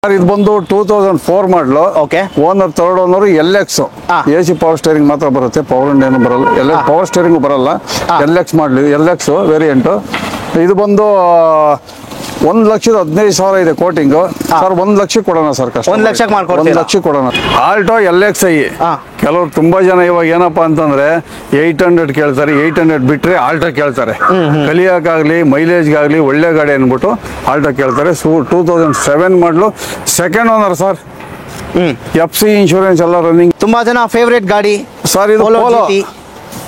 Sir ಇದು ಬಂದು 2004 ಮಾಡಲು. Okay. Owner third owner LX. AC power steering ಮಾತ್ರ ಬರುತ್ತೆ, ಪವರ್ ವಿಂಡೋ ಏನು ಬರಲ್ಲ. ಪವರ್ ಸ್ಟೇರಿಂಗ್ ಬರಲ್ಲ. LX ಮಾಡಲಿ, LX ವೇರಿಯಂಟ್. ಇದು ಬಂದು 1,15,000 ಇದೆ ಕೋಟಿಂಗ್. ಸರ್ 1 ಲಕ್ಷ ಕೊಡೋಣ ಸರ್. ಕಷ್ಟ 1 ಲಕ್ಷಕ್ಕೆ ಮಾಡ್ಕೊಡ್ತೀರಾ? 1 ಲಕ್ಷ ಕೊಡೋಣ. Alto LXi. ಕೆಲವರು ತುಂಬಾ ಜನ ಇವಾಗ ಏನಪ್ಪಾ ಅಂತಂದ್ರೆ 800 ಕೇಳ್ತಾರೆ, 800 ಬಿಟ್ರೆ ಆಲ್ಟೋ ಕೇಳ್ತಾರೆ. ಕಲಿಯಕ್ಕಾಗ್ಲಿ ಮೈಲೇಜ್ಗಾಗ್ಲಿ ಒಳ್ಳೆ ಗಾಡಿ ಅನ್ಬಿಟ್ಟು ಆಲ್ಟೋ ಕೇಳ್ತಾರೆ. 2007 ಮಾಡಲು, second owner sir. FC insurance ಎಲ್ಲ ರನ್ನಿಂಗ್. ತುಂಬಾ ಜನ ಫೇವರೇಟ್ ಗಾಡಿ ಸರ್ ಇದು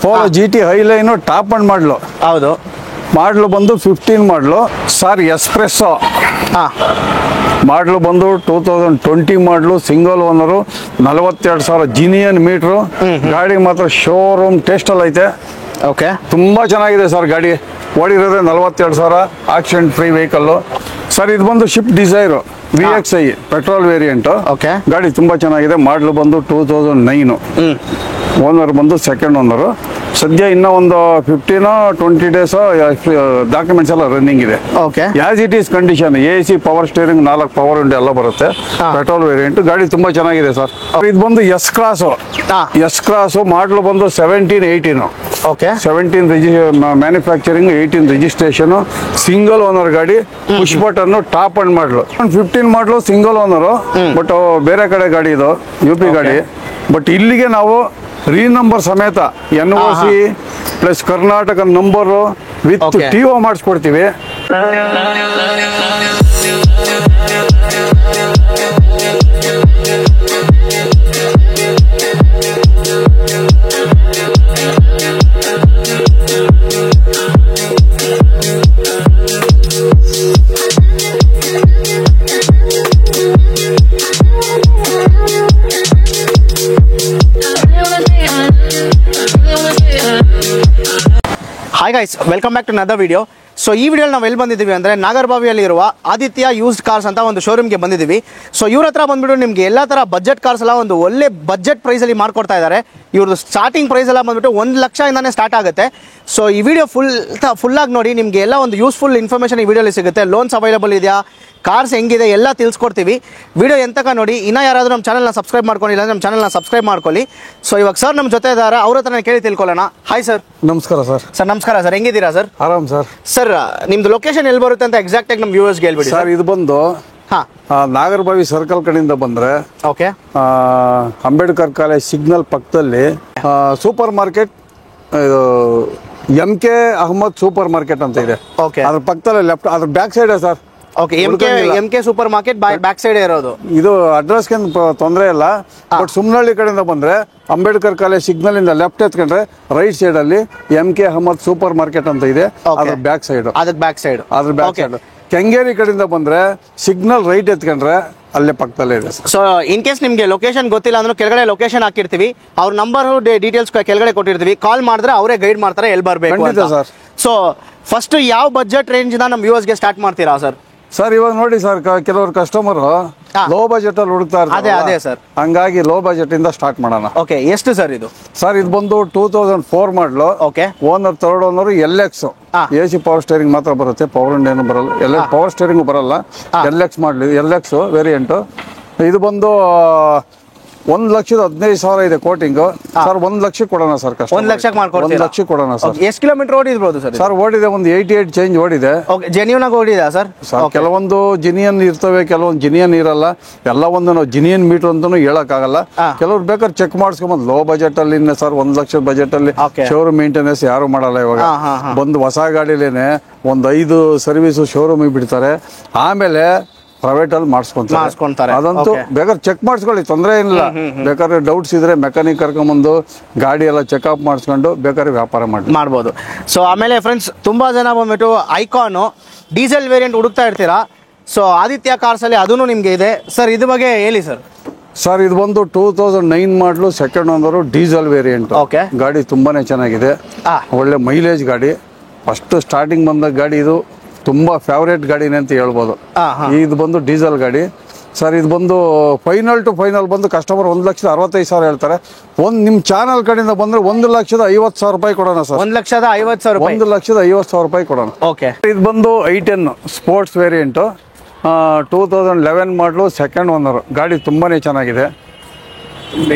Polo GT highline top and model. ಹೌದು. ಮಾಡಲು ಬಂದು 15 ಮಾಡಲು. ಸರ್ ಎಸ್ಪ್ರೆಸ್ಸೋ ಮಾಡಲು ಬಂದು 2020 ಮಾಡಲು, ಸಿಂಗಲ್ ಓನರು, 42,000 ಜಿನಿಯನ್ ಮೀಟ್ರು. ಗಾಡಿ ಮಾತ್ರ ಶೋರೂಮ್ ಟೆಸ್ಟಲ್ಲಿ ಐತೆ. ಓಕೆ. ತುಂಬಾ ಚೆನ್ನಾಗಿದೆ ಸರ್ ಗಾಡಿ. ಓಡಿರೋದ್ರೆ 42,000, ಆಕ್ಸಿಡೆಂಟ್ ಫ್ರೀ ವೆಹಿಕಲ್ಲು. ಸರ್ ಇದು ಬಂದು shift Dzire VXi petrol variant. Okay. ಗಾಡಿ ತುಂಬಾ ಚೆನ್ನಾಗಿದೆ. ಮಾಡಲು ಬಂದು 2009. ಓನರ್ ಬಂದು ಸೆಕೆಂಡ್ ಓನರು. ಸದ್ಯ ಇನ್ನೂ ಒಂದು 15-20 ಡೇಸ್ ಡಾಕ್ಯುಮೆಂಟ್ಸ್ ಎಲ್ಲ ರನ್ನಿಂಗ್ ಇದೆ. Okay. As it is condition. AC power steering, 4 power window ಎಲ್ಲ ಬರುತ್ತೆ. Petrol variant. ಗಾಡಿ ತುಂಬಾ ಚೆನ್ನಾಗಿದೆ ಸರ್. ಇದು ಬಂದು ಎಸ್ ಕ್ರಾಸು ಮಾಡಲು ಬಂದು 17-18. Okay. 17 manufacturing, 18 registration, single owner ಗಾಡಿ. ಪುಷ್ ಬಟನ್, ಟಾಪ್ ಅಂಡ್ ಮಾಡಲು. 15 ಮಾಡಲು, ಸಿಂಗಲ್ ಓನರು. ಬಟ್ ಬೇರೆ ಕಡೆ ಗಾಡಿ ಇದು, UP ಗಾಡಿ. ಬಟ್ ಇಲ್ಲಿಗೆ ನಾವು ರೀನಂಬರ್ ಸಮೇತ NOC plus Karnataka number with TO ಮಾಡಿಸ್ಕೊಡ್ತೀವಿ. Hi guys, welcome back to another video. So ಈ ವಿಡಿಯೋಲಿ ನಾವು ಎಲ್ಲಿ ಬಂದಿದ್ದೀವಿ ಅಂದರೆ ನಾಗರಬಾವಿಯಲ್ಲಿರುವ ಆದಿತ್ಯ ಯೂಸ್ಡ್ ಕಾರ್ಸ್ ಅಂತ ಒಂದು ಶೋರೂಮ್ಗೆ ಬಂದಿದ್ದೀವಿ. ಸೊ ಇವ್ರ ಹತ್ರ ಬಂದ್ಬಿಟ್ಟು ನಿಮಗೆ ಎಲ್ಲ ಥರ ಬಜೆಟ್ ಕಾರ್ಸ್ ಎಲ್ಲ ಒಂದು ಒಳ್ಳೆ ಬಜೆಟ್ ಪ್ರೈಸಲ್ಲಿ ಮಾಡ್ಕೊಡ್ತಾ ಇದ್ದಾರೆ. ಇವ್ರದ್ದು ಸ್ಟಾರ್ಟಿಂಗ್ ಪ್ರೈಸ್ ಎಲ್ಲ ಬಂದ್ಬಿಟ್ಟು 1 ಲಕ್ಷದಿಂದನೇ ಸ್ಟಾರ್ಟ್ ಆಗುತ್ತೆ. ಸೊ ಈ ವಿಡಿಯೋ ಫುಲ್ಲಾಗಿ ನೋಡಿ, ನಿಮಗೆ ಎಲ್ಲ ಒಂದು ಯೂಸ್ಫುಲ್ ಇನ್ಫಾರ್ಮೇಷನ್ ಈ ವಿಡಿಯೋಲಿ ಸಿಗುತ್ತೆ. ಲೋನ್ಸ್ ಅವೈಲೇಬಲ್ ಇದೆಯಾ, ಕಾರ್ಸ್ ಹೆಂಗಿದೆ ಎಲ್ಲ ತಿಳಿಸ್ಕೊಡ್ತೀವಿ. ವಿಡಿಯೋ ಎಂತಕ ನೋಡಿ. ಇನ್ನೂ ಯಾರಾದರೂ ನಮ್ಮ ಚಾನಲ್ನ ಸಬ್ಸ್ಕ್ರೈಬ್ ಮಾಡ್ಕೊಂಡಿಲ್ಲ ಅಂದರೆ ನಮ್ಮ ಚಾನಲ್ನ ಸಬ್ಸ್ಕ್ರೈಬ್ ಮಾಡ್ಕೊಳ್ಳಿ. ಸೊ ಇವಾಗ ಸರ್ ನಮ್ಮ ಜೊತೆ ಇದ್ದಾರೆ, ಅವ್ರ ಹತ್ರ ಕೇಳಿ ತಿಳ್ಕೊಳ್ಳೋಣ. Hi sir. ನಮಸ್ಕಾರ ಸರ್. ಸರ್ ನಮಸ್ಕಾರ ಸರ್, ಹೆಂಗಿದ್ದೀರಾ ಸರ್? ಆರಾಮ್ ಸರ್. ಸರ್ ನಿಮ್ದು ಲೊಕೇಶನ್ ಎಲ್ಲಿ ಬರುತ್ತೆ ಅಂತ ಎಕ್ಸಾಕ್ಟ್ ಆಗಿ ನಮ್ಮ ವ್ಯೂವರ್ಸ್ಗೆ ಹೇಳ್ಬಿಡಿ ಸರ್. ಇದು ಬಂದು ನಾಗರಬಾವಿ ಸರ್ಕಲ್ ಕಡೆಯಿಂದ ಬಂದ್ರೆ, ಓಕೆ, ಅಂಬೇಡ್ಕರ್ ಕಾಲೇಜ್ ಸಿಗ್ನಲ್ ಪಕ್ಕದಲ್ಲಿ super market, MK Ahmad super market ಅಂತ ಇದೆ. ಓಕೆ. ಅದ್ರ ಪಕ್ಕದಲ್ಲಿ ಲೆಫ್ಟ್, ಅದ್ರ back side sir. Okay. MK super market back side ಇರೋದು. ಇದು ಅಡ್ರೆಸ್ಗೆ ತೊಂದರೆ ಇಲ್ಲ. ಬಟ್ ಸುಮ್ನಹಳ್ಳಿ ಕಡೆಯಿಂದ ಬಂದ್ರೆ ಅಂಬೇಡ್ಕರ್ ಕಾಲೇಜ್ ಸಿಗ್ನಲ್ ಇಂದ ಲೆಫ್ಟ್ ಎತ್ಕೊಂಡ್ರೆ ರೈಟ್ ಸೈಡ್ ಅಲ್ಲಿ MK ಅಹಮದ್ ಸೂಪರ್ ಮಾರ್ಕೆಟ್ ಅಂತ ಇದೆ. ಅದ್ರ ಬ್ಯಾಕ್ ಸೈಡ್. ಅದಕ್ಕೆ ಬ್ಯಾಕ್ ಸೈಡ್. ಅದ್ರ ಬ್ಯಾಕ್ ಸೈಡ್. ಕೆಂಗೇರಿ ಕಡೆಯಿಂದ ಬಂದ್ರೆ ಸಿಗ್ನಲ್ ರೈಟ್ ಎತ್ಕೊಂಡ್ರೆ ಅಲ್ಲೇ ಪಕ್ಕದಲ್ಲೇ ಇದೆ. ಸೊ ಇನ್ ಕೇಸ್ ನಿಮಗೆ ಲೊಕೇಶನ್ ಗೊತ್ತಿಲ್ಲ ಅಂದ್ರೆ ಕೆಳಗಡೆ ಲೊಕೇಶನ್ ಹಾಕಿರ್ತೀವಿ, ಅವ್ರ ನಂಬರ್ ಡೀಟೇಲ್ಸ್ ಕೆಳಗಡೆ ಕೊಟ್ಟಿರ್ತೀವಿ. ಕಾಲ್ ಮಾಡಿದ್ರೆ ಅವರೇ ಗೈಡ್ ಮಾಡ್ತಾರೆ ಎಲ್ಲಿ ಬರಬೇಕು ಅಂತ. ಸೊ ಫಸ್ಟ್ ಯಾವ ಬಜೆಟ್ ರೇಂಜ್ ನಮ್ಮ ವ್ಯೂವರ್ಸ್ಗೆ ಸ್ಟಾರ್ಟ್ ಮಾಡ್ತೀರಾ ಸರ್? ಸರ್ ಇವಾಗ ನೋಡಿ ಸರ್, ಕೆಲವರು ಕಸ್ಟಮರ್ ಲೋ ಬಜೆಟ್ ಅಲ್ಲಿ ಹುಡುಕ್ತಾ ಇರ್ತಾರೆ. ಅದೇ ಸರ್, ಹಂಗಾಗಿ ಲೋ ಬಜೆಟ್ ಇಂದ ಸ್ಟಾರ್ಟ್ ಮಾಡೋಣ. ಓಕೆ. ಎಷ್ಟು ಸರ್ ಇದು? ಸರ್ ಇದು ಬಂದು 2004 ಮಾಡಲು. Okay. Owner third owner LX. AC power steering ಮಾತ್ರ ಬರುತ್ತೆ, ಪವರ್ ವಿಂಡೋ ಏನು ಬರಲ್ಲ. ಪವರ್ ಸ್ಟೇರಿಂಗ್ ಬರಲ್ಲ. LX ಮಾಡಲಿ, LX ವೇರಿಯಂಟ್. ಇದು ಬಂದು 1,15,000 ಇದೆ ಕೋಟಿಂಗ್. ಸರ್ 1 ಲಕ್ಷ ಕೊಡೋಣ ಸರ್. ಕಷ್ಟ 1 ಲಕ್ಷಕ್ಕೆ ಮಾಡ್ಕೊಡ್ತೀರಾ? 1 ಲಕ್ಷ ಕೊಡೋಣ ಸರ್. ಎಷ್ಟು ಕಿಲೋಮೀಟರ್ ಓಡಿರ್ಬೋದು ಸರ್? ಸರ್ ಓಡಿದೆ ಒಂದು 88 ಚೇಂಜ್ ಓಡಿದೆ. ಓಕೆ. ಜೆನ್ಯೂನ್ ಆಗಿ ಓಡಿದಾ ಸರ್? ಕೆಲವೊಂದು ಜಿನಿಯನ್ ಇರ್ತವೆ, ಕೆಲವೊಂದು ಜಿನಿಯನ್ ಇರಲ್ಲ. ಎಲ್ಲ ಒಂದು ನಾವು ಜಿನಿಯನ್ ಮೀಟರ್ ಅಂತಾನು ಹೇಳಕ್ಕಾಗಲ್ಲ. ಕೆಲವ್ರು ಬೇಕಾದ್ರೆ ಚೆಕ್ ಮಾಡಿಸ್ಕೊಂಬಂದ್ ಲೋ ಬಜೆಟ್ ಅಲ್ಲಿ ಸರ್ 1 ಲಕ್ಷದ ಬಜೆಟ್ ಅಲ್ಲಿ ಶೋರೂಮ್ ಮೇಂಟೆನೆನ್ಸ್ ಯಾರು ಮಾಡಲ್ಲ. ಇವಾಗ ಬಂದು ಹೊಸ ಗಾಡಿಲೇನೆ ಒಂದು 5 ಸರ್ವಿಸ್ ಶೋರೂಮ್ ಬಿಡ್ತಾರೆ, ಆಮೇಲೆ ಪ್ರೈವೇಟ್ ಅಲ್ಲಿ ಮಾಡಿಸ್ಕೊಂತಾರೆ. ಅದಂತೂ ಬೇಕಾದ್ರೆ ಚೆಕ್ ಮಾಡಿಸ್ಕೊಳ್ಳಿ, ತೊಂದರೆ ಇಲ್ಲ. ಬೇಕಾದ್ರೆ ಡೌಟ್ಸ್ ಇದ್ರೆ ಮೆಕ್ಯಾನಿಕ್ ಕರ್ಕೊಂಡ್ಬಂದು ಗಾಡಿ ಎಲ್ಲ ಚೆಕ್ಅಪ್ ಮಾಡಿಸ್ಕೊಂಡು ಬೇಕಾದ್ರೆ ವ್ಯಾಪಾರ ಮಾಡ್ಬೋದು. ಸೊ ಆಮೇಲೆ ಫ್ರೆಂಡ್ಸ್, ತುಂಬಾ ಜನ ಬಂದ್ಬಿಟ್ಟು ಐಕಾನು ಡೀಸೆಲ್ ವೇರಿಯಂಟ್ ಹುಡುಕ್ತಾ ಇರ್ತೀರಾ. ಸೊ ಆದಿತ್ಯ ಕಾರ್ಸ್ ಅಲ್ಲಿ ಅದೂ ನಿಮ್ಗೆ ಇದೆ ಸರ್. ಇದ್ರ ಬಗ್ಗೆ ಹೇಳಿ ಸರ್. ಸರ್ ಇದು ಬಂದು 2009 ಮಾಡಲು, second owner, diesel variant. Okay. ಗಾಡಿ ತುಂಬಾನೇ ಚೆನ್ನಾಗಿದೆ, ಒಳ್ಳೆ ಮೈಲೇಜ್ ಗಾಡಿ. ಫಸ್ಟ್ ಸ್ಟಾರ್ಟಿಂಗ್ ಬಂದ ಗಾಡಿ ಇದು. ತುಂಬಾ ಫೇವರೇಟ್ ಗಾಡಿನೇ ಅಂತ ಹೇಳ್ಬೋದು. ಇದು ಬಂದು ಡೀಸೆಲ್ ಗಾಡಿ. ಸರ್ ಇದು ಬಂದು ಫೈನಲ್ ಟು ಫೈನಲ್ ಬಂದು ಕಸ್ಟಮರ್ 1,65,000 ಹೇಳ್ತಾರೆ. ನಿಮ್ ಚಾನಲ್ ಕಡೆಯಿಂದ ಬಂದ್ರೆ 1,50,000 ರೂಪಾಯಿ ಕೊಡೋಣ ಸರ್. 1,50,000 ರೂಪಾಯಿ. 1,50,000 ರೂಪಾಯಿ ಕೊಡೋಣ. ಓಕೆ. ಇದು ಬಂದು i10 ಸ್ಪೋರ್ಟ್ಸ್ ವೇರಿಯಂಟ್. 2011 ಮಾಡಲು ಸೆಕೆಂಡ್ ಓನರು. ಗಾಡಿ ತುಂಬಾ ಚೆನ್ನಾಗಿದೆ.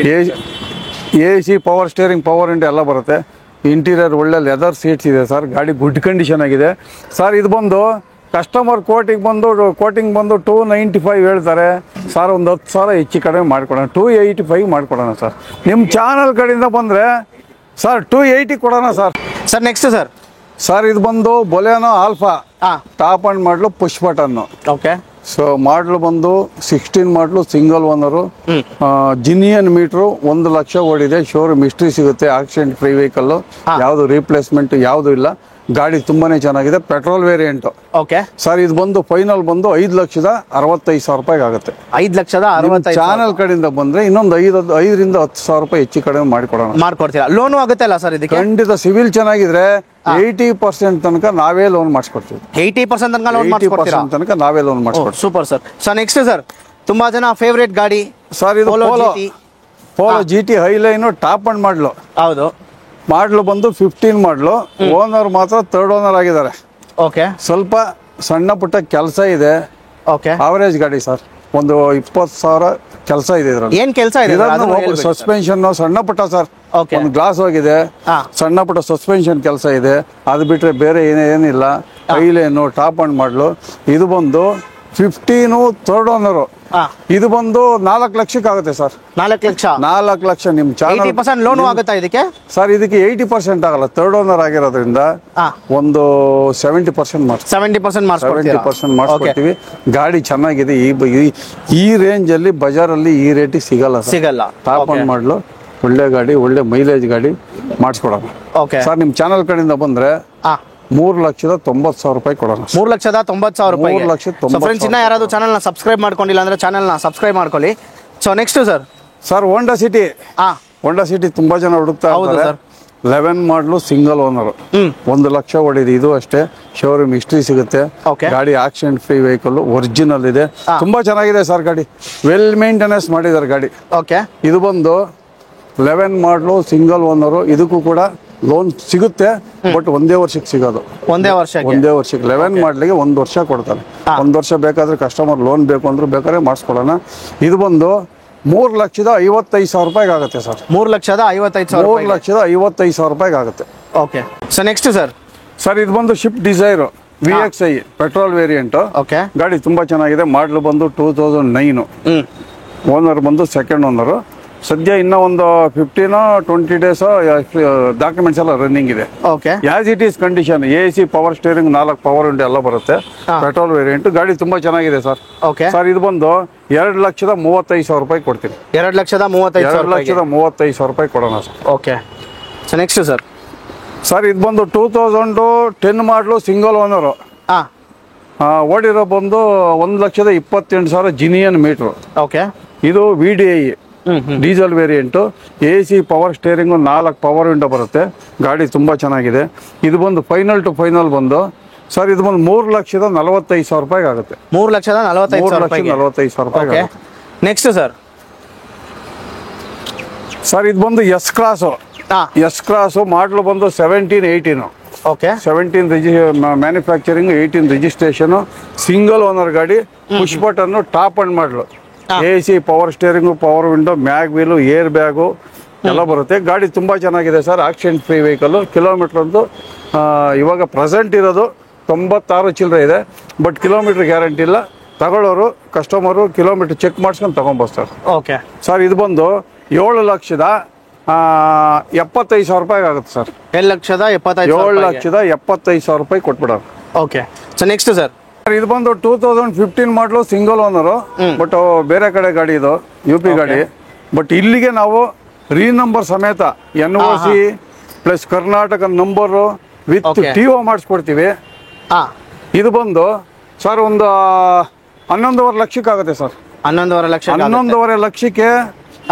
AC power steering, power window ಎಲ್ಲ ಬರುತ್ತೆ. ಇಂಟೀರಿಯರ್ ಒಳ್ಳೆ ಲೆದರ್ ಸೀಟ್ಸ್ ಇದೆ ಸರ್. ಗಾಡಿ ಗುಡ್ ಕಂಡೀಷನ್ ಆಗಿದೆ ಸರ್. ಇದು ಬಂದು ಕಸ್ಟಮರ್ ಕೋಟಿಂಗ್ ಬಂದು 295 ಹೇಳ್ತಾರೆ ಸರ್. ಒಂದು 10,000 ಹೆಚ್ಚು ಕಡಿಮೆ ಮಾಡಿಕೊಡೋಣ, 285 ಮಾಡಿಕೊಡೋಣ ಸರ್. ನಿಮ್ಮ ಚಾನಲ್ ಕಡೆಯಿಂದ ಬಂದರೆ ಸರ್ 280 ಕೊಡೋಣ sir. Sir next sir sir ಇದು ಬಂದು ಬೊಲೆನೋ ಆಲ್ಫಾ ಟಾಪ್ ಅಂಡ್ ಮಾಡಲು ಪುಷ್ ಬಟನ್ನು. ಓಕೆ. ಸೊ ಮಾಡಲು ಬಂದು 16 ಮಾಡಲು single owner. Genuine meter 1 lakh ಓಡಿದೆ. ಶೋರೂಮ್ ಹಿಸ್ಟ್ರಿ ಸಿಗುತ್ತೆ. ಆಕ್ಸಿಡೆಂಟ್ ಫ್ರೀ ವೆಹಿಕಲ್, ಯಾವುದು ರೀಪ್ಲೇಸ್ಮೆಂಟ್ ಯಾವುದು ಇಲ್ಲ. ಗಾಡಿ ತುಂಬಾನೇ ಚೆನ್ನಾಗಿದೆ. Petrol variant. ಓಕೆ ಸರ್ ಇದು ಬಂದು ಫೈನಲ್ ಬಂದು 5,65,000 ರೂಪಾಯಿಗೆ ಆಗುತ್ತೆ. 5,65,000 ಚಾನಲ್ ಕಡೆಯಿಂದ ಬಂದ್ರೆ ಇನ್ನೊಂದು 5,000 ರಿಂದ 10,000 ರೂಪಾಯಿ ಹೆಚ್ಚು ಕಡಿಮೆ ಮಾಡ್ಕೊಡ್ತೀರಾ? ಲೋನು ಆಗುತ್ತೆ ಅಲ್ಲ ಸರ್ ಇದಕ್ಕೆ? ಖಂಡಿತ. ಸಿವಿಲ್ ಚೆನ್ನಾಗಿದ್ರೆ 80% ತನಕ ನಾವೇ ಲೋನ್ ಮಾಡಿಸ್ಕೊಡ್ತೀವಿ. 80% ತನಕ ಲೋನ್ ಮಾಡಿಸ್ಕೊಡ್ತೀರಾ? 80% ತನಕ ನಾವೇ ಲೋನ್ ಮಾಡಿಸ್ಕೊಡ್ತೀವಿ. Super sir. Sir next sir ತುಂಬಾ ಜನ ಫೇವರೇಟ್ ಗಾಡಿ ಸರ್ ಇದು Polo GT highline top and model. ಹೌದು. ಮಾಡಲು ಬಂದು 15 ಮಾಡಲು. ಓನರ್ ಮಾತ್ರ 3rd ಓನರ್ ಆಗಿದ್ದಾರೆ. ಓಕೆ. ಸ್ವಲ್ಪ ಸಣ್ಣ ಪುಟ್ಟ ಕೆಲಸ ಇದೆ. ಓಕೆ. ಅವರೇಜ್ ಗಾಡಿ ಸರ್. ಒಂದು 20,000 ಕೆಲಸ ಇದೆ ಇದ್ರಲ್ಲಿ. ಏನ್ ಕೆಲಸ ಇದೆ? ಸಸ್ಪೆನ್ಷನ್ ಸಣ್ಣ ಪುಟ್ಟ ಸರ್. Okay. ಒಂದು ಗ್ಲಾಸ್ ಹೋಗಿದೆ. ಸಣ್ಣ ಪುಟ್ಟ ಸಸ್ಪೆನ್ಷನ್ ಕೆಲಸ ಇದೆ. ಅದು ಬಿಟ್ರೆ ಬೇರೆ ಏನಿಲ್ಲ. ಹೈಲೈನು ಟಾಪ್ ಅಂಡ್ ಮಾಡಲು. ಇದು ಬಂದು 15 3rd ಓನರು. ಇದು ಬಂದು 4 ಲಕ್ಷಕ್ಕೆ ಆಗುತ್ತೆ ಸರ್. 4 ಲಕ್ಷ? 4 ಲಕ್ಷ. ನಿಮ್ ಚಾನಲ್ 80% ಲೋನು ಆಗುತ್ತಾ ಇದಕ್ಕೆ? ಸರ್ ಇದಕ್ಕೆ 80% ಆಗಲ್ಲ. 3rd ಓನರ್ ಆಗಿರೋದ್ರಿಂದ ಒಂದು 70% 70% ಮಾಡಿಸ್ಕೊಡ್ತೀವಿ. ಗಾಡಿ ಚೆನ್ನಾಗಿದೆ. ಈ ರೇಂಜ್ ಅಲ್ಲಿ ಬಜಾರಲ್ಲಿ ಈ ರೇಟಿಗೆ ಸಿಗಲ್ಲ. ಟಾಪ್ ಅಂಡ್ ಮಾಡಲು ಒಳ್ಳೆ ಗಾಡಿ, ಒಳ್ಳೆ ಮೈಲೇಜ್ ಗಾಡಿ ಮಾಡಿಸ್ಕೊಡೋಣ ಸರ್. ನಿಮ್ ಚಾನಲ್ ಕಡೆಯಿಂದ ಬಂದ್ರೆ 3,90,000 ರೂಪಾಯಿ ಕೊಡೋಣ. 3,90,000 ರೂಪಾಯಿ. ಫ್ರೆಂಡ್ಸ್, ಇನ್ನ ಯಾರಾದ್ರೂ ಚಾನಲ್ ನ ಸಬ್ಸ್ಕ್ರೈಬ್ ಮಾಡ್ಕೊಂಡಿಲ್ಲ ಅಂದ್ರೆ ಚಾನಲ್ ನ ಸಬ್ಸ್ಕ್ರೈಬ್ ಮಾಡ್ಕೊಳ್ಳಿ. So next sir Honda City ತುಂಬಾ ಜನ ಹುಡುಕ್ತಾ ಇದ್ದಾರೆ. 11 ಮಾಡಲು ಸಿಂಗಲ್ ಓನರ್. 1 ಲಕ್ಷ ಓಡಿದೆ. ಇದು ಅಷ್ಟೇ. ಶೋರೂಮ್ ಹಿಸ್ಟ್ರಿ ಸಿಗುತ್ತೆ. ಗಾಡಿ ಆಕ್ಸಿಡೆಂಟ್ ಫ್ರೀ ವೆಹಿಕಲ್, ಒರಿಜಿನಲ್ ಇದೆ. ತುಂಬಾ ಚೆನ್ನಾಗಿದೆ ಸರ್. ಗಾಡಿ ವೆಲ್ ಮೇಂಟೆನೆನ್ಸ್ ಮಾಡಿದ್ದಾರೆ ಗಾಡಿ. ಓಕೆ. ಇದು ಬಂದು 11 ಮಾಡಲು ಸಿಂಗಲ್ ಓನರು. ಇದಕ್ಕೂ ಕೂಡ ಲೋನ್ ಸಿಗುತ್ತೆ. ಬಟ್ ಒಂದೇ ವರ್ಷಕ್ಕೆ ಸಿಗೋದು. ಒಂದೇ ವರ್ಷಕ್ಕೆ 11 ಮಾಡಲಿಗೆ 1 ವರ್ಷ ಕೊಡ್ತಾರೆ. 1 ವರ್ಷ ಬೇಕಾದ್ರೆ ಕಸ್ಟಮರ್ ಲೋನ್ ಬೇಕು ಅಂದ್ರೆ ಬೇಕಾದ್ರೆ ಮಾಡಿಸ್ಕೊಡೋಣ. ಇದು ಬಂದು 3,55,000 ರೂಪಾಯಿಗೆ ಆಗುತ್ತೆ ಸರ್. 3,55,000 ರೂಪಾಯಿಗೆ ಆಗುತ್ತೆ. ಓಕೆ. ಸೊ ನೆಕ್ಸ್ಟ್ ಸರ್ ಇದು ಬಂದು Swift Dzire VXI petrol variant. Okay. ಗಾಡಿ ತುಂಬಾ ಚೆನ್ನಾಗಿದೆ. ಮಾಡಲು ಬಂದು 2009. ಓನರ್ ಬಂದು 2nd ಓನರು. ಸದ್ಯ ಇನ್ನ ಒಂದು 15-20 ಡೇಸ್ ಡಾಕ್ಯುಮೆಂಟ್ಸ್ ಎಲ್ಲ ರನ್ನಿಂಗ್ ಇದೆ. As it is condition. AC power steering, 4 power window ಎಲ್ಲ ಬರುತ್ತೆ. Petrol variant. ಗಾಡಿ ತುಂಬಾ ಚೆನ್ನಾಗಿದೆ ಸರ್. ಸರ್ ಇದು ಬಂದು 2,35,000 ರೂಪಾಯಿ ಕೊಡ್ತೀನಿ. 2,35,000 ರೂಪಾಯಿ ಕೊಡೋಣ sir. Okay. So next sir ಇದು ಬಂದು 2010 ಮಾಡಲು ಸಿಂಗಲ್ ಓನರು. ಓಡಿರೋ ಬಂದು 1,28,000 ಜಿನಿಯನ್ ಮೀಟ್ರು. ಓಕೆ. ಇದು VDI diesel variant. AC power steering, 4 power window ಬರುತ್ತೆ. ಗಾಡಿ ತುಂಬಾ ಚೆನ್ನಾಗಿದೆ. ಇದು ಬಂದು ಫೈನಲ್ ಬಂದು ಸರ್ ಇದು ಬಂದು 3,45,000 ರೂಪಾಯಿಗೆ ಆಗುತ್ತೆ. 3,45,000 ರೂಪಾಯಿ. ನೆಕ್ಸ್ಟ್ ಸರ್ ಇದು ಬಂದು ಎಸ್ ಕ್ರಾಸು. ಮಾಡಲು ಬಂದು 17-18. Okay. 17 manufacturing, 18 registration. Single owner ಗಾಡಿ. ಪುಷ್ ಬಟನ್, ಟಾಪ್ ಅಂಡ್ ಮಾಡಲು. AC power steering, power window, mag wheel, air bag ಎಲ್ಲ ಬರುತ್ತೆ. ಗಾಡಿ ತುಂಬಾ ಚೆನ್ನಾಗಿದೆ sir. Accident free vehicle. Kilometre ಒಂದು ಇವಾಗ ಪ್ರೆಸೆಂಟ್ ಇರೋದು 96 ಚಿಲ್ಲರೆ ಇದೆ. ಬಟ್ ಕಿಲೋಮೀಟರ್ ಗ್ಯಾರಂಟಿ ಇಲ್ಲ. ತಗೊಳ್ಳೋರು ಕಸ್ಟಮರು ಕಿಲೋಮೀಟರ್ ಚೆಕ್ ಮಾಡಿಸ್ಕೊಂಡು ತಗೊಂಡ್ಬರ್ತಾರೆ. ಓಕೆ. ಸರ್ ಇದು ಬಂದು 7,75,000 ರೂಪಾಯಿಗೆ ಆಗುತ್ತೆ ಸರ್. 7,75,000 ರೂಪಾಯಿ ಕೊಟ್ಬಿಡೋರು. ಓಕೆ. ಸೊ ನೆಕ್ಸ್ಟ್ ಇದು ಬಂದು 2015 ಮಾಡಲು ಸಿಂಗಲ್ ಓನರು. ಬಟ್ ಬೇರೆ ಕಡೆ ಗಾಡಿ ಇದು, UP ಗಾಡಿ. ಬಟ್ ಇಲ್ಲಿಗೆ ನಾವು ರೀನಂಬರ್ ಸಮೇತ NOC plus Karnataka number with TO ಮಾಡಿಸ್ಕೊಡ್ತೀವಿ. ಇದು ಬಂದು ಸರ್ ಒಂದು 11,500 ಲಕ್ಷಕ್ಕೆ ಆಗುತ್ತೆ ಸರ್. 11,500 ಲಕ್ಷಕ್ಕೆ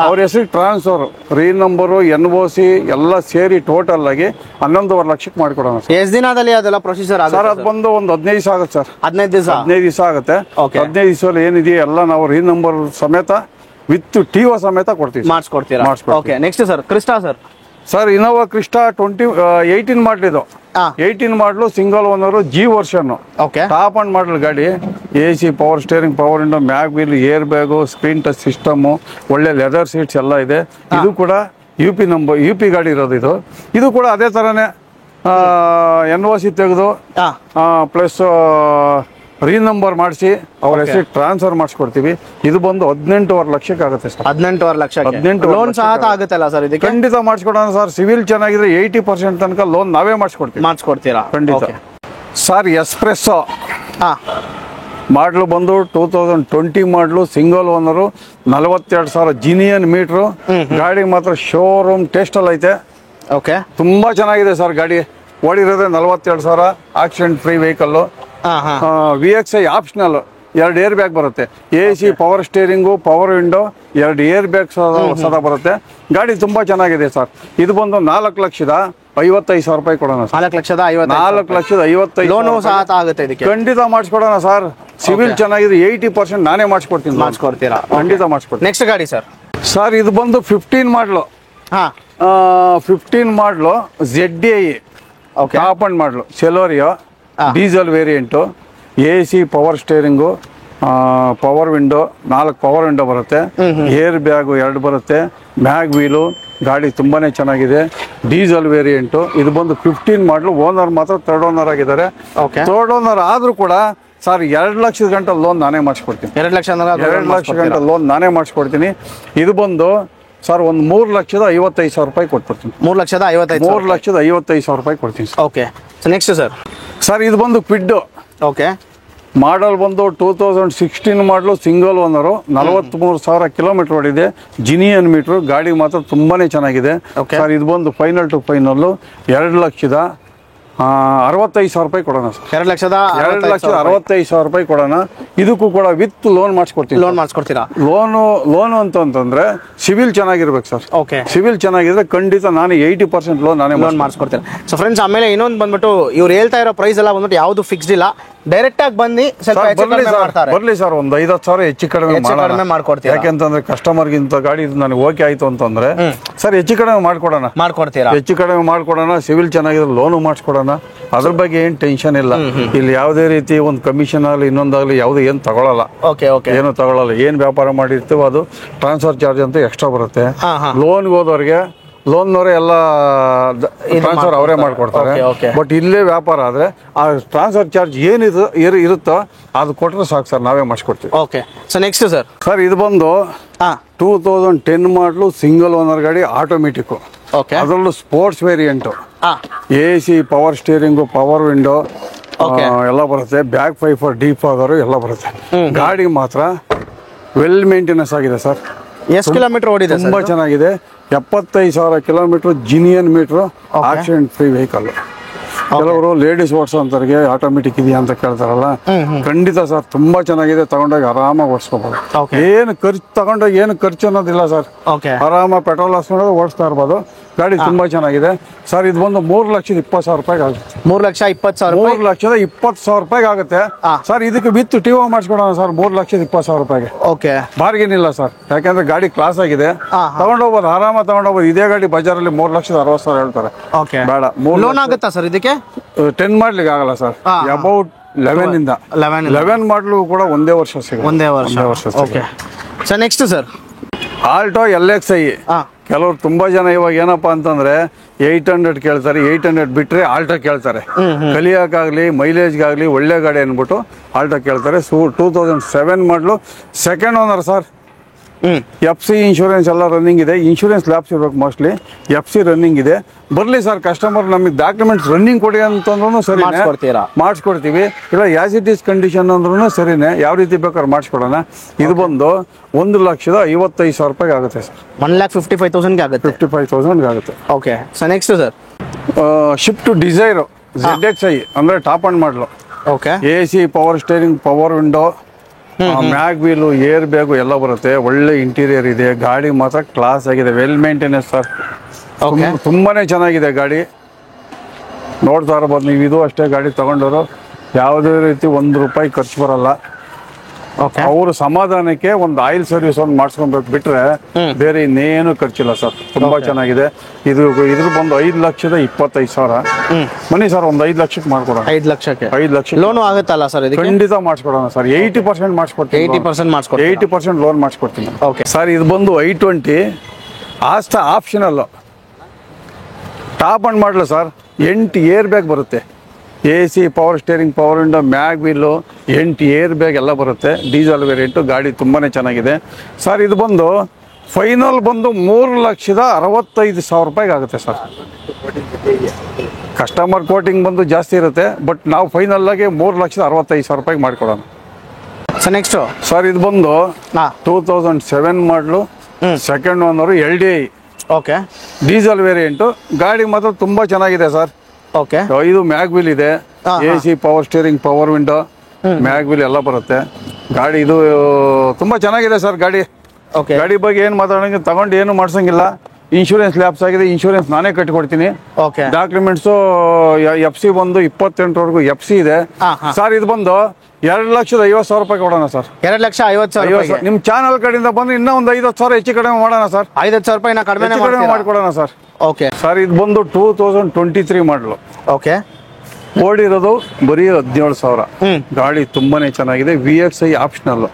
ಅವ್ರ ಹೆಸರಿಗೆ ಟ್ರಾನ್ಸ್ಫರ್, ರೀನಂಬರು, NOC ಎಲ್ಲ ಸೇರಿ ಟೋಟಲ್ ಆಗಿ 11,500 ಲಕ್ಷಕ್ಕೆ ಮಾಡಿಕೊಡೋಣ. ಎಷ್ಟು ದಿನದಲ್ಲಿ ಅದೆಲ್ಲ ಪ್ರೊಸೀಜರ್ ಸರ್? ಅದು ಬಂದು ಒಂದು 15 ದಿವಸ ಆಗುತ್ತೆ ಸರ್. 15 ದಿವಸ ಆಗುತ್ತೆ. 15 ದಿವಸದಲ್ಲಿ ಏನಿದೆಯೋ ಎಲ್ಲ ನಾವು ರೀನಂಬರ್ ಸಮೇತ ವಿತ್ TO ಸಮೇತ ಕೊಡ್ತೀವಿ. ಮಾಡಿಸ್ಕೊಡ್ತೀರಾ? Okay. Next Crysta sir. Innova Crysta 18 ಮಾಡಲಿದ್ದು. 18 model single owner G version okay top end model ಗಾಡಿ. AC, power steering, power window, mag wheel, air bag, screen touch system, ಒಳ್ಳೆ ಲೆದರ್ ಸೀಟ್ಸ್ ಎಲ್ಲ ಇದೆ. ಇದು ಕೂಡ UP ಗಾಡಿ ಇರೋದು. ಇದು ಕೂಡ ಅದೇ ತರನೇ NOC ತೆಗೆದು ಪ್ಲಸ್ ರೀನಂಬರ್ ಮಾಡಿಸಿ ಅವ್ರ ಹೆಸರಿಗೆ ಟ್ರಾನ್ಸ್ಫರ್ ಮಾಡಿಸ್ಕೊಡ್ತೀವಿ. ಇದು ಬಂದು 18.5 ಲಕ್ಷಕ್ಕೆ ಆಗುತ್ತೆ ಸರ್. 18.5 ಲಕ್ಷ ಲೋನ್ ಸಹ ಆಗುತ್ತಲ್ಲ ಸರ್ ಇದಕ್ಕೆ? ಖಂಡಿತ ಮಾಡಿಸ್ಕೊಡೋಣ ಸರ್. ಸಿವಿಲ್ ಚೆನ್ನಾಗಿದ್ರೆ 80% ತನಕ ಲೋನ್ ನಾವೇ ಮಾಡಿಸ್ಕೊಡ್ತೀರಾ? ಖಂಡಿತ ಸರ್. ಎಸ್ಪ್ರೆಸ್ಸೋ ಮಾಡಲು ಬಂದು 2020 ಮಾಡಲು ಸಿಂಗಲ್ ಓನರು, 42,000 ಜಿನಿಯನ್ ಮೀಟ್ರು. ಗಾಡಿ ಮಾತ್ರ ಶೋರೂಮ್ ಟೇಸ್ಟಲ್ಲಿ ಐತೆ. ಓಕೆ, ತುಂಬಾ ಚೆನ್ನಾಗಿದೆ ಸರ್. ಗಾಡಿ ಓಡಿರೋದೇ 42,000. Accident free vehicle. VXI optional 2 air bag ಬರುತ್ತೆ. AC, power steering, power window, 2 air bag ಸದಾ ಬರುತ್ತೆ. ಗಾಡಿ ತುಂಬಾ ಚೆನ್ನಾಗಿದೆ ಸರ್. ಇದು ಬಂದು 4,55,000 ರೂಪಾಯಿ ಕೊಡೋಣ. 4,55,000 ಲೋನು ಸಹ ಆಗುತ್ತೆ ಇದಕ್ಕೆ? ಖಂಡಿತ ಮಾಡಿಸ್ಕೊಡೋಣ ಸರ್. ಸಿವಿಲ್ ಚೆನ್ನಾಗಿದೆ, 80% ನಾನೇ ಮಾಡಿಸ್ಕೊಡ್ತೀನಿ. ಮಾಡಿಸ್ಕೊಡ್ತೀರಾ? ಖಂಡಿತ ಮಾಡಿಸ್ಕೊಡ್ತೀನಿ. ನೆಕ್ಸ್ಟ್ ಗಾಡಿ ಸರ್? ಸರ್ ಇದು ಬಂದು 15 ಮಾಡಲು. 15 ಮಾಡಲು ZDI top and model Celerio diesel variant. AC, power steering, power window, 4 power window ಬರುತ್ತೆ. ಏರ್ ಬ್ಯಾಗು 2 ಬರುತ್ತೆ. Mag wheel. ಗಾಡಿ ತುಂಬಾನೇ ಚೆನ್ನಾಗಿದೆ. Diesel variant. ಇದು ಬಂದು 15 ಮಾಡಲು. ಓನರ್ ಮಾತ್ರ 3rd ಓನರ್ ಆಗಿದ್ದಾರೆ. 3rd ಓನರ್ ಆದ್ರೂ ಕೂಡ ಸರ್ 2 ಲಕ್ಷದ ಗಂಟೆ ಲೋನ್ ನಾನೇ ಮಾಡಿಸ್ಕೊಡ್ತೀನಿ. 2 ಲಕ್ಷ ಗಂಟೆ ಲೋನ್ ನಾನೇ ಮಾಡಿಸ್ಕೊಡ್ತೀನಿ. ಇದು ಬಂದು ಸರ್ ಒಂದು 3,55,000 ರೂಪಾಯಿ ಕೊಟ್ಬಿಡ್ತೀನಿ. 3,55,000 ರೂಪಾಯಿ ಕೊಡ್ತೀನಿ. Okay, next sir? ಸರ್ ಇದು ಬಂದು ಕ್ವಿಡ್. ಓಕೆ, ಮಾಡಲ್ ಬಂದು 2016 ಮಾಡಲು ಸಿಂಗಲ್ ಓನರು, 43,000 ಕಿಲೋಮೀಟರ್ ಓಡಿದೆ. Genuine meter. ಗಾಡಿ ಮಾತ್ರ ತುಂಬಾನೇ ಚೆನ್ನಾಗಿದೆ ಸರ್. ಇದು ಬಂದು ಫೈನಲ್ ಟು ಫೈನಲ್ 2,65,000 ರೂಪಾಯಿ ಕೊಡೋಣ ಸರ್. 2,65,000 ರೂಪಾಯಿ ಕೊಡೋಣ. ಇದಕ್ಕೂ ಕೂಡ ವಿತ್ ಲೋನ್ ಮಾಡಿಸ್ಕೊಡ್ತೀನಿ. ಲೋನ್ ಮಾಡಿಸ್ಕೊಡ್ತೀರಾ? ಲೋನು ಅಂತಂದ್ರೆ ಸಿವಿಲ್ ಚೆನ್ನಾಗಿರ್ಬೇಕು ಸರ್. ಓಕೆ, ಸಿವಿಲ್ ಚೆನ್ನಾಗಿದ್ರೆ ಖಂಡಿತ ನಾನು 80% ಲೋನ್ ನಾನೇ ಮಾಡಿಸ್ಕೊಡ್ತೀನಿ. ಸೊ ಫ್ರೆಂಡ್ಸ್, ಆಮೇಲೆ ಇನ್ನೊಂದು ಬಂದ್ಬಿಟ್ಟು ಇವ್ರು ಹೇಳ್ತಾ ಇರೋ ಪ್ರೈಸ್ ಎಲ್ಲ ಬಂದ್ಬಿಟ್ಟು ಯಾವುದು ಫಿಕ್ಸ್ಡ್ ಇಲ್ಲ. ಡೈರೆಕ್ಟ್ ಆಗಿ ಬನ್ನಿ, ಬರ್ಲಿ ಸರ್. ಒಂದು 5,000 ಹೆಚ್ಚು ಕಡಿಮೆ ಮಾಡ್ಕೊಡ್ತೀವಿ. ಯಾಕೆಂತಂದ್ರೆ ಕಸ್ಟಮರ್ಗಿಂತ ಗಾಡಿ ನನಗೆ ಓಕೆ ಆಯ್ತು ಅಂತಂದ್ರೆ ಸರ್ ಹೆಚ್ಚು ಕಡಿಮೆ ಮಾಡ್ಕೊಡ್ತೀರಾ? ಹೆಚ್ಚು ಕಡಿಮೆ ಮಾಡ್ಕೊಡೋಣ. ಸಿವಿಲ್ ಚೆನ್ನಾಗಿದ್ರೆ ಲೋನು ಮಾಡಿಸ್ಕೊಡೋಣ. ಅದ್ರ ಬಗ್ಗೆ ಏನ್ ಟೆನ್ಷನ್ ಇಲ್ಲ. ಇಲ್ಲಿ ಯಾವುದೇ ರೀತಿ ಒಂದು ಕಮಿಷನ್ ಆಗಲಿ ಇನ್ನೊಂದಾಗಲಿ ಯಾವ್ದು ಏನು ತಗೊಳಲ್ಲ. ಏನು ತಗೊಳಲ್ಲ. ಏನ್ ವ್ಯಾಪಾರ ಮಾಡಿರ್ತೀವೋ ಅದು ಟ್ರಾನ್ಸ್ಫರ್ ಚಾರ್ಜ್ ಅಂತ ಎಕ್ಸ್ಟ್ರಾ ಬರುತ್ತೆ. ಲೋನ್ಗೆ ಹೋದವ್ರಿಗೆ ಲೋನ್ನವರೇ ಎಲ್ಲ ಟ್ರಾನ್ಸ್ಫರ್ ಅವರೇ ಮಾಡ್ಕೊಡ್ತಾರೆ. ಬಟ್ ಇಲ್ಲೇ ವ್ಯಾಪಾರ ಆದ್ರೆ ಆ ಟ್ರಾನ್ಸ್ಫರ್ ಚಾರ್ಜ್ ಏನಿದು ಇರುತ್ತೋ ಅದು ಕೊಟ್ಟರೆ ಸಾಕು ಸರ್, ನಾವೇ ಮಾಡಿಸ್ಕೊಡ್ತೀವಿ. Okay, so next sir? Sir ಇದು ಬಂದು 2010 ಮಾಡಲು ಸಿಂಗಲ್ ಓನರ್ ಗಾಡಿ, ಆಟೋಮೆಟಿಕ್. ಅದರಲ್ಲೂ sports variant. AC, power steering, power window ಎಲ್ಲ ಬರುತ್ತೆ. ಬ್ಯಾಕ್ ಫೈಫರ್, ಡೀಪ್ ಫಾಗರು ಎಲ್ಲ ಬರುತ್ತೆ. ಗಾಡಿ ಮಾತ್ರ ವೆಲ್ ಮೇಂಟೆನೆನ್ಸ್ ಆಗಿದೆ ಸರ್. ಎಷ್ಟು ಕಿಲೋಮೀಟರ್ ಓಡಿದೆ? ತುಂಬಾ ಚೆನ್ನಾಗಿದೆ. 75,000 kilometre genuine meter. Accident free vehicle. ಕೆಲವರು ಲೇಡೀಸ್ ಓಡಿಸೋಂತವ್ರಿಗೆ ಆಟೋಮೆಟಿಕ್ ಇದೆಯಾ ಅಂತ ಕೇಳ್ತಾರಲ್ಲ, ಖಂಡಿತ ಸರ್ ತುಂಬಾ ಚೆನ್ನಾಗಿದೆ. ತಗೊಂಡೋಗಿ ಆರಾಮಾಗಿ ಓಡಿಸ್ಕೋಬಹುದು. ಏನು ಖರ್ಚು ಅನ್ನೋದಿಲ್ಲ ಸರ್. ಆರಾಮಾಗಿ ಪೆಟ್ರೋಲ್ ಹಾಕ್ಸ್ಕೊಂಡು ಓಡಿಸ್ತಾ ಇರ್ಬೋದು. ಗಾಡಿ ತುಂಬಾ ಚೆನ್ನಾಗಿದೆ ಸರ್. ಇದು ಬಂದು 3,20,000 ರೂಪಾಯಿಗೆ ಆಗುತ್ತೆ. 3,20,000 ರೂಪಾಯಿಗೆ ಆಗುತ್ತೆ ಸರ್. ಇದಕ್ಕೆ ವಿತ್ ಟಿಒ ಮಾಡಿಸ್ಕೊಡೋಣ ಸರ್ 3,20,000 ರೂಪಾಯಿಗೆ. ಓಕೆ, ಬಾರ್ಗೇನ್ ಇಲ್ಲ ಸರ್. ಯಾಕಂದ್ರೆ ಗಾಡಿ ಕ್ಲಾಸ್ ಆಗಿದೆ. ತಗೊಂಡೋಗ್ಬೋದು, ಆರಾಮಾಗಿ ತಗೊಂಡೋಗ್ಬೋದು. ಇದೇ ಗಾಡಿ ಬಜಾರಲ್ಲಿ 3,60,000 ಹೇಳ್ತಾರೆ. ಬೇಡ. ಲೋನ್ ಆಗುತ್ತಾ ಸರ್ ಇದಕ್ಕೆ? 10 ಮಾಡ್ಲಿಕ್ಕೆ ಆಗಲ್ಲ ಸರ್. ಅಬೌಟ್ 11 ಮಾಡಲು ಕೂಡ ಒಂದೇ ವರ್ಷ ಸಿಗುತ್ತೆ. ಒಂದೇ ವರ್ಷ. Okay, sir next sir? Alto LXi. ಕೆಲವರು ತುಂಬಾ ಜನ ಇವಾಗ ಏನಪ್ಪಾ ಅಂತಂದ್ರೆ 800 ಕೇಳ್ತಾರೆ. 800 ಬಿಟ್ರೆ ಆಲ್ಟೋ ಕೇಳ್ತಾರೆ. ಕಲಿಯಕ್ಕಾಗ್ಲಿ ಮೈಲೇಜ್ಗಾಗ್ಲಿ ಒಳ್ಳೆ ಗಾಡಿ ಅನ್ಬಿಟ್ಟು ಆಲ್ಟೋ ಕೇಳ್ತಾರೆ. 2007 ಮಾಡಲು second owner sir. FC insurance ಎಲ್ಲ ರನ್ನಿಂಗ್ ಇದೆ. ಇನ್ಶೂರೆನ್ಸ್ ಲ್ಯಾಬ್ಸ್ ಇರ್ಬೇಕು ಮೋಸ್ಟ್ಲಿ. FC ರನ್ನಿಂಗ್ ಇದೆ. ಬರ್ಲಿ ಸರ್, ಕಸ್ಟಮರ್ ನಮಗೆ ಡಾಕ್ಯುಮೆಂಟ್ಸ್ ರನ್ನಿಂಗ್ ಕೊಡಿ ಅಂತಂದ್ರೂ ಸರಿ ಮಾಡಿಸ್ಕೊಡ್ತೀವಿ. ಇಲ್ಲ ಆಸ್ ಇಟ್ ಈಸ್ ಕಂಡೀಷನ್ ಅಂದ್ರೂ ಸರಿನೇ. ಯಾವ ರೀತಿ ಬೇಕಾದ್ರೆ ಮಾಡಿಸ್ಕೊಡೋಣ. ಇದು ಬಂದು 1,55,000 ರೂಪಾಯಿಗೆ ಆಗುತ್ತೆ ಸರ್. 1,55,000 ಆಗುತ್ತೆ. 55,000 ಆಗುತ್ತೆ. Okay, so next sir? Swift Dzire ZXi ಅಂದ್ರೆ ಟಾಪ್ ಅಂಡ್ ಮಾಡಲು. Okay, AC, power steering, power window, mag wheel, air bag ಎಲ್ಲ ಬರುತ್ತೆ. ಒಳ್ಳೆ ಇಂಟೀರಿಯರ್ ಇದೆ. ಗಾಡಿ ಮಾತ್ರ ಕ್ಲಾಸ್ ಆಗಿದೆ. Well maintenance sir. ತುಂಬಾನೇ ಚೆನ್ನಾಗಿದೆ ಗಾಡಿ. ನೋಡ್ತಾ ಇರ್ಬೋದು ನೀವು. ಇದು ಅಷ್ಟೇ ಗಾಡಿ ತಗೊಂಡವರು ಯಾವುದೇ ರೀತಿ 1 ರೂಪಾಯಿ ಖರ್ಚು ಬರಲ್ಲ. Okay. ಅವ್ರ ಸಮಾಧಾನಕ್ಕೆ ಒಂದು ಆಯಿಲ್ ಸರ್ವಿಸ್ ಒಂದು ಮಾಡಿಸ್ಕೊಬೇಕು ಬಿಟ್ರೆ ಬೇರೆ ಇನ್ನೇನು ಖರ್ಚಿಲ್ಲ ಸರ್. ತುಂಬಾ ಚೆನ್ನಾಗಿದೆ. ಇದ್ರ ಬಂದು 5,25,000 ಬನ್ನಿ ಸರ್, ಒಂದು 5 ಲಕ್ಷಕ್ಕೆ ಮಾಡ್ಕೊಡೋಣ. 5 ಲಕ್ಷಕ್ಕೆ 5 ಲಕ್ಷ ಲೋನು ಆಗುತ್ತಲ್ಲ ಸರ್? ಇದಕ್ಕೆ ಖಂಡಿತ ಮಾಡಿಸ್ಕೊಡೋಣ ಸರ್. 80% ಮಾಡಿಸ್ಕೊಡ್ತೀನಿ. 80% ಮಾಡಿಸ್ಕೊಡ್ತೀರಾ? 80% ಲೋನ್ ಮಾಡಿಸ್ಕೊಡ್ತೀನಿ. ಓಕೆ ಸರ್, ಇದು ಬಂದು i20 Asta optional top and ಮಾಡಲು ಸರ್. 8 ಏರ್ ಬ್ಯಾಗ್ ಬರುತ್ತೆ. AC, power steering, power window, mag wheel, 8 air bag ಎಲ್ಲ ಬರುತ್ತೆ. Diesel variant. ಗಾಡಿ ತುಂಬಾ ಚೆನ್ನಾಗಿದೆ ಸರ್. ಇದು ಬಂದು ಫೈನಲ್ ಬಂದು 3,65,000 ರೂಪಾಯಿಗೆ ಆಗುತ್ತೆ ಸರ್. ಕಸ್ಟಮರ್ ಕೋಟಿಂಗ್ ಬಂದು ಜಾಸ್ತಿ ಇರುತ್ತೆ, ಬಟ್ ನಾವು ಫೈನಲ್ ಆಗಿ 3,65,000 ರೂಪಾಯಿಗೆ ಮಾಡಿಕೊಡೋಣ ಸರ್. ನೆಕ್ಸ್ಟು ಸರ್, ಇದು ಬಂದು 2007 ಮಾಡಲು, second owner, LDI. Okay. Diesel variant. ಗಾಡಿ ಮಾತ್ರ ತುಂಬಾ ಚೆನ್ನಾಗಿದೆ ಸರ್. ಓಕೆ. ಇದು ಮ್ಯಾಗ್ ವೀಲ್ ಇದೆ. AC, power steering, power window, mag wheel ಎಲ್ಲ ಬರುತ್ತೆ. ಗಾಡಿ ಇದು ತುಂಬಾ ಚೆನ್ನಾಗಿದೆ ಸರ್. ಗಾಡಿ ಓಕೆ. ಗಾಡಿ ಬಗ್ಗೆ ಏನು ಮಾತಾಡೋಂಗಿಲ್ಲ, ತಗೊಂಡು ಏನು ಮಾಡ್ಸಂಗಿಲ್ಲ. ಇನ್ಶೂರೆನ್ಸ್ ಲ್ಯಾಪ್ಸ್ ಆಗಿದೆ. ಇನ್ಶೂರೆನ್ಸ್ ನಾನೇ ಕಟ್ಟಿಕೊಡ್ತೀನಿ. ಓಕೆ. ಡಾಕ್ಯುಮೆಂಟ್ಸು FC ಬಂದು 28ವರೆಗೂ FC ಇದೆ ಸರ್. ಇದು ಬಂದು 2,50,000 ರೂಪಾಯಿ ಕೊಡೋಣ ಸರ್. 2,50,000 ನಿಮ್ಮ ಚಾನಲ್ ಕಡೆಯಿಂದ ಬಂದು ಇನ್ನೂ ಒಂದು 50,000 ಹೆಚ್ಚು ಕಡಿಮೆ ಮಾಡೋಣ ಸರ್. 5,000 ರೂಪಾಯಿನ ಕಡಿಮೆ ಮಾಡಿಕೊಡೋಣ ಸರ್. ಓಕೆ ಸರ್, ಇದು ಬಂದು 2023 ಮಾಡಲು. ಓಕೆ. ಓಡಿರೋದು ಬರೀ 17,000. ಗಾಡಿ ತುಂಬಾನೇ ಚೆನ್ನಾಗಿದೆ. VXI optional.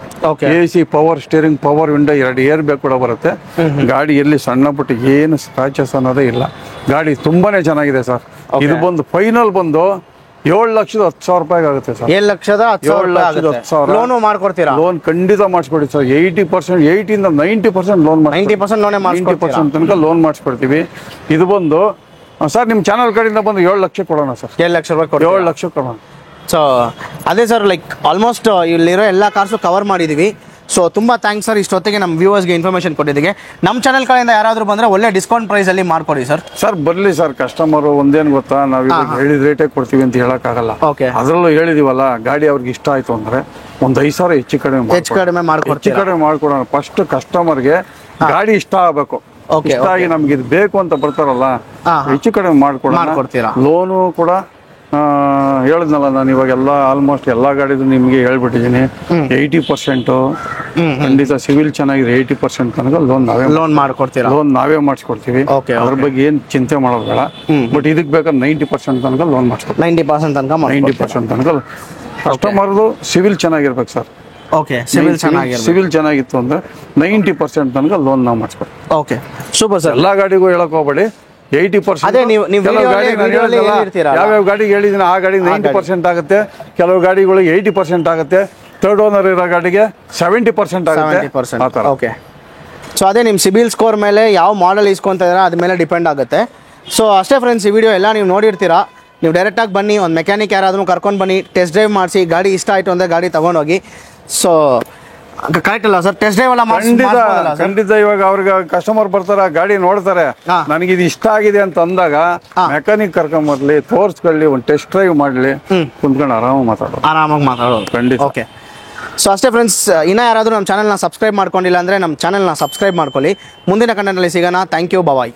AC, power steering, power window, 2 air bag ಕೂಡ ಬರುತ್ತೆ. ಗಾಡಿ ಎಲ್ಲಿ ಸಣ್ಣ ಪುಟ್ಟ ಏನು ಸ್ಕ್ರಾಚಸ್ ಅನ್ನೋದೇ ಇಲ್ಲ. ಗಾಡಿ ತುಂಬಾನೇ ಚೆನ್ನಾಗಿದೆ ಸರ್. ಇದು ಬಂದು ಫೈನಲ್ ಬಂದು 7,10,000 ರೂಪಾಯಿಗೆ ಆಗುತ್ತೆ ಸರ್. 7,10,000 ಲೋನು ಮಾಡ್ಕೊಡ್ತೀರಾ? ಲೋನ್ ಖಂಡಿತ ಮಾಡಿಸ್ಕೊಡಿ ಸರ್. 80%, 80 ಇಂದ 90% ಲೋನ್ 90% ಲೋನೇ 90% ತನಕ ಲೋನ್ ಮಾಡಿಸ್ಕೊಡ್ತೀವಿ. ಇದು ಬಂದು ಸರ್, ನಿಮ್ಮ ಚಾನಲ್ ಕಡೆಯಿಂದ ಬಂದು 7 ಲಕ್ಷ ಕೊಡೋಣ ಸರ್. 7 ಲಕ್ಷ ರೂಪಾಯಿ 7 ಲಕ್ಷ ಕೊಡೋಣ. ಸೊ ಅದೇ ಸರ್, ಲೈಕ್ ಆಲ್ಮೋಸ್ಟ್ ಇಲ್ಲಿರೋ ಎಲ್ಲ ಕಾರ್ಸು ಕವರ್ ಮಾಡಿದ್ದೀವಿ. ಸೊ ತುಂಬ ಥ್ಯಾಂಕ್ಸ್ ಸರ್, ಇಷ್ಟೊತ್ತಿಗೆ ನಮ್ಮ ವ್ಯೂವರ್ಸ್ಗೆ ಇನ್ಫಾರ್ಮೇಷನ್ ಕೊಟ್ಟಿದ್ದಕ್ಕೆ. ನಮ್ಮ ಚಾನಲ್ ಕಡೆಯಿಂದ ಯಾರಾದರೂ ಬಂದರೆ ಒಳ್ಳೆ ಡಿಸ್ಕೌಂಟ್ ಪ್ರೈಸಲ್ಲಿ ಮಾಡ್ಕೊಡಿ ಸರ್. ಸರ್, ಬರಲಿ ಸರ್. ಕಸ್ಟಮರು ಒಂದೇನು ಗೊತ್ತಾ, ನಾವು ಹೇಳಿದ ರೇಟೇ ಕೊಡ್ತೀವಿ ಅಂತ ಹೇಳೋಕ್ಕಾಗಲ್ಲ. ಓಕೆ. ಅದರಲ್ಲೂ ಹೇಳಿದೀವಲ್ಲ, ಗಾಡಿ ಅವ್ರಿಗೆ ಇಷ್ಟ ಆಯಿತು ಅಂದರೆ ಒಂದು 5,000 ಹೆಚ್ಚು ಕಡಿಮೆ ಮಾಡ್ಕೊಡೋಣ. ಫಸ್ಟ್ ಕಸ್ಟಮರ್ಗೆ ಗಾಡಿ ಇಷ್ಟ ಆಗಬೇಕು. ಇಷ್ಟ ಆಗಿ ನಮ್ಗೆ ಇದು ಬೇಕು ಅಂತ ಬರ್ತಾರಲ್ಲ, ಹೆಚ್ಚು ಕಡಿಮೆ ಮಾಡ್ಕೊಡ್ತೀರಾ. ಲೋನು ಕೂಡ ಹೇಳಿದ್ನಲ್ಲ ನಾನು, ಇವಾಗೆಲ್ಲ ಆಲ್ಮೋಸ್ಟ್ ಎಲ್ಲ ಗಾಡಿದು ನಿಮಗೆ ಹೇಳ್ಬಿಟ್ಟಿದ್ದೀನಿ. 80% ಖಂಡಿತ ಸಿವಿಲ್ ಚೆನ್ನಾಗಿದೆ. 80% ತನಕ ಲೋನ್ ಮಾಡ್ಕೊಡ್ತೀರಾ. ಲೋನ್ ನಾವೇ ಮಾಡಿಸ್ಕೊಡ್ತೀವಿ. ಅದ್ರ ಬಗ್ಗೆ ಏನು ಚಿಂತೆ ಮಾಡೋದು ಬೇಡ. ಬಟ್ ಇದಕ್ಕೆ ಬೇಕಾದ್ರೆ 90% ತನಕ ಲೋನ್ ಮಾಡಿಸ್ಕೊಡ್ತೀವಿ. 90% ತನಕ ಕಸ್ಟಮರ್ದು ಸಿವಿಲ್ ಚೆನ್ನಾಗಿರ್ಬೇಕು ಸರ್. ಓಕೆ. ಸಿವಿಲ್ ಚೆನ್ನಾಗಿತ್ತು ಅಂದ್ರೆ 90% ತನಕ ಲೋನ್ ನಾವು ಮಾಡಿಸ್ಕೊಡ್ತೀವಿ. Okay, super sir. ಎಲ್ಲಾ ಗಾಡಿಗೂ ಹೇಳಕ್ ಹೋಗ್ಬೇಡಿ. 80%. ಯಾವ್ಯಾವ ಗಾಡಿಗೆ ಹೇಳಿದೀನಿ ಆ ಗಾಡಿಗೆ 90% ಆಗುತ್ತೆ. ಕೆಲವು ಗಾಡಿಗಳಿಗೆ 80% ಆಗುತ್ತೆ. ಥರ್ಡ್ ಓನರ್ ಇರೋ ಗಾಡಿಗೆ 70% ಆಗುತ್ತೆ. ಓಕೆ. ಸೊ ಅದೇ ನಿಮ್ಮ ಸಿಬಿಲ್ ಸ್ಕೋರ್ ಮೇಲೆ ಯಾವ ಮಾಡೆಲ್ ಇಸ್ಕೊಂತ ಇದ್ದೀರಾ ಅದ್ರ ಮೇಲೆ ಡಿಪೆಂಡ್ ಆಗುತ್ತೆ. ಸೊ ಅಷ್ಟೇ ಫ್ರೆಂಡ್ಸ್, ಈ ವಿಡಿಯೋ ಎಲ್ಲ ನೀವು ನೋಡಿರ್ತೀರಾ. ನೀವು ಡೈರೆಕ್ಟಾಗಿ ಬನ್ನಿ, ಒಂದು ಮೆಕ್ಯಾನಿಕ್ ಯಾರಾದರೂ ಕರ್ಕೊಂಡು ಬನ್ನಿ, ಟೆಸ್ಟ್ ಡ್ರೈವ್ ಮಾಡಿಸಿ. ಗಾಡಿ ಇಷ್ಟ ಆಯಿತು ಅಂದರೆ ಗಾಡಿ ತೊಗೊಂಡೋಗಿ. ಸೊ ಕರೆಕ್ಟ್ ಅಲ್ಲ ಸರ್? ಟೆಸ್ಟ್ ಡ್ರೈವ್ ಎಲ್ಲ ಖಂಡಿತ. ಇವಾಗ ಅವ್ರಿಗೆ ಕಸ್ಟಮರ್ ಬರ್ತಾರ, ಗಾಡಿ ನೋಡ್ತಾರೆ, ನನಗೆ ಇದು ಇಷ್ಟ ಆಗಿದೆ ಅಂತ ಅಂದಾಗ ಮೆಕ್ಯಾನಿಕ್ ಕರ್ಕೊಂಬರ್ಲಿ, ತೋರ್ಸ್ಕೊಳ್ಳಿ, ಒಂದು ಟೆಸ್ಟ್ ಡ್ರೈವ್ ಮಾಡಲಿ, ಕುಂತ್ಕೊಂಡು ಆರಾಮಾಗಿ ಮಾತಾಡೋದು ಖಂಡಿತ. ಓಕೆ. ಸೊ ಅಷ್ಟೇ ಫ್ರೆಂಡ್ಸ್, ಇನ್ನೂ ಯಾರಾದರೂ ನಮ್ಮ ಚಾನಲ್ನ ಸಬ್ಸ್ಕ್ರೈಬ್ ಮಾಡ್ಕೊಂಡಿಲ್ಲ ಅಂದರೆ ನಮ್ಮ ಚಾನಲ್ನ ಸಬ್ಸ್ಕ್ರೈಬ್ ಮಾಡ್ಕೊಳ್ಳಿ. ಮುಂದಿನ ಕಂಟೆಂಟಲ್ಲಿ ಸಿಗೋಣ. Thank you. ಬಾಯ್.